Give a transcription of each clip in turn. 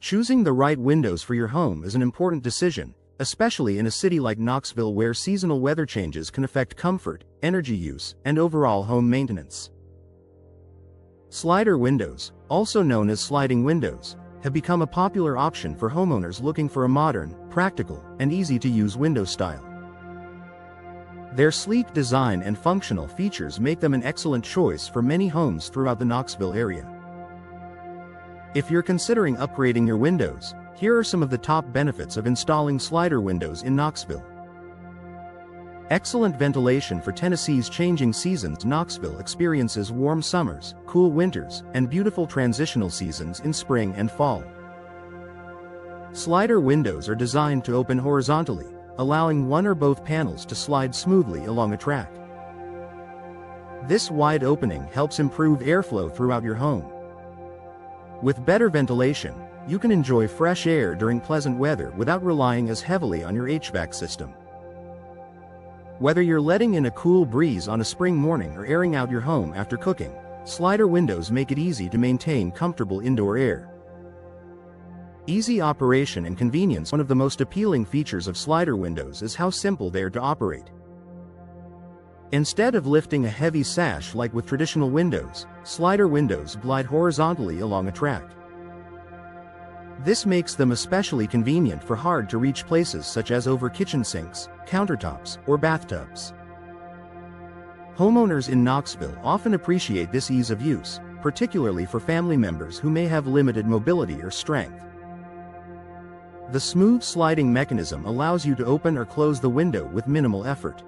Choosing the right windows for your home is an important decision, especially in a city like Knoxville where seasonal weather changes can affect comfort, energy use, and overall home maintenance. Slider windows, also known as sliding windows, have become a popular option for homeowners looking for a modern, practical, and easy-to-use window style. Their sleek design and functional features make them an excellent choice for many homes throughout the Knoxville area. If you're considering upgrading your windows, here are some of the top benefits of installing slider windows in Knoxville. Excellent ventilation for Tennessee's changing seasons. Knoxville experiences warm summers, cool winters, and beautiful transitional seasons in spring and fall. Slider windows are designed to open horizontally, allowing one or both panels to slide smoothly along a track. This wide opening helps improve airflow throughout your home. With better ventilation, you can enjoy fresh air during pleasant weather without relying as heavily on your HVAC system. Whether you're letting in a cool breeze on a spring morning or airing out your home after cooking, slider windows make it easy to maintain comfortable indoor air. Easy operation and convenience. One of the most appealing features of slider windows is how simple they are to operate. Instead of lifting a heavy sash like with traditional windows, slider windows glide horizontally along a track. This makes them especially convenient for hard-to-reach places such as over kitchen sinks, countertops, or bathtubs. Homeowners in Knoxville often appreciate this ease of use, particularly for family members who may have limited mobility or strength. The smooth sliding mechanism allows you to open or close the window with minimal effort.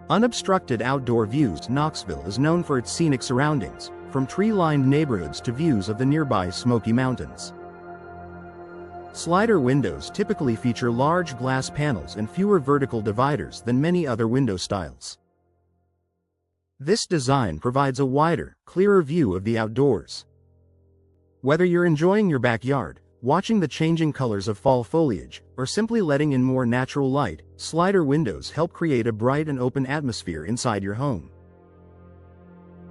Unobstructed outdoor views. Knoxville is known for its scenic surroundings, from tree-lined neighborhoods to views of the nearby Smoky Mountains. Slider windows typically feature large glass panels and fewer vertical dividers than many other window styles. This design provides a wider, clearer view of the outdoors. Whether you're enjoying your backyard, watching the changing colors of fall foliage, or simply letting in more natural light, slider windows help create a bright and open atmosphere inside your home.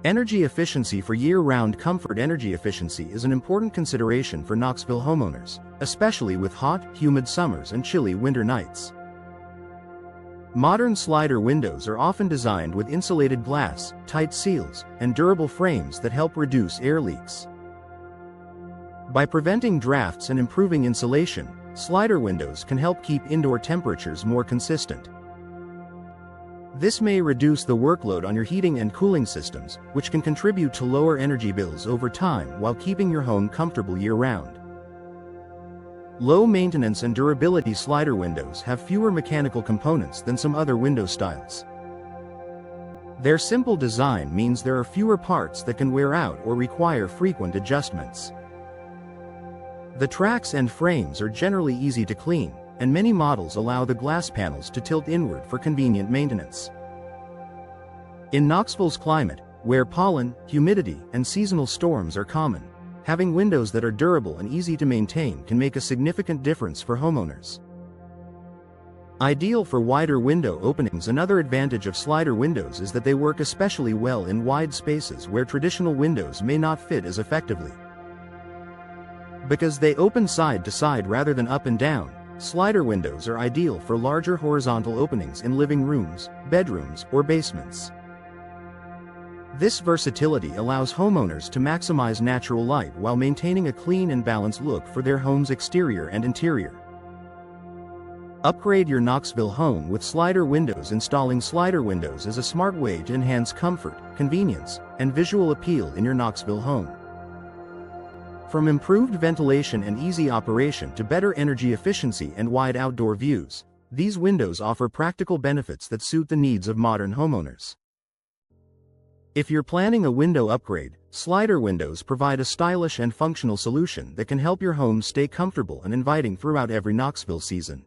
Energy efficiency for year-round comfort. Energy efficiency is an important consideration for Knoxville homeowners, especially with hot, humid summers and chilly winter nights. Modern slider windows are often designed with insulated glass, tight seals, and durable frames that help reduce air leaks. By preventing drafts and improving insulation, slider windows can help keep indoor temperatures more consistent. This may reduce the workload on your heating and cooling systems, which can contribute to lower energy bills over time while keeping your home comfortable year-round. Low maintenance and durability. Slider windows have fewer mechanical components than some other window styles. Their simple design means there are fewer parts that can wear out or require frequent adjustments. The tracks and frames are generally easy to clean, and many models allow the glass panels to tilt inward for convenient maintenance. In Knoxville's climate, where pollen, humidity, and seasonal storms are common, having windows that are durable and easy to maintain can make a significant difference for homeowners. Ideal for wider window openings. Another advantage of slider windows is that they work especially well in wide spaces where traditional windows may not fit as effectively. Because they open side to side rather than up and down, slider windows are ideal for larger horizontal openings in living rooms, bedrooms, or basements. This versatility allows homeowners to maximize natural light while maintaining a clean and balanced look for their home's exterior and interior. Upgrade your Knoxville home with slider windows. Installing slider windows is a smart way to enhance comfort, convenience, and visual appeal in your Knoxville home. From improved ventilation and easy operation to better energy efficiency and wide outdoor views, these windows offer practical benefits that suit the needs of modern homeowners. If you're planning a window upgrade, slider windows provide a stylish and functional solution that can help your home stay comfortable and inviting throughout every Knoxville season.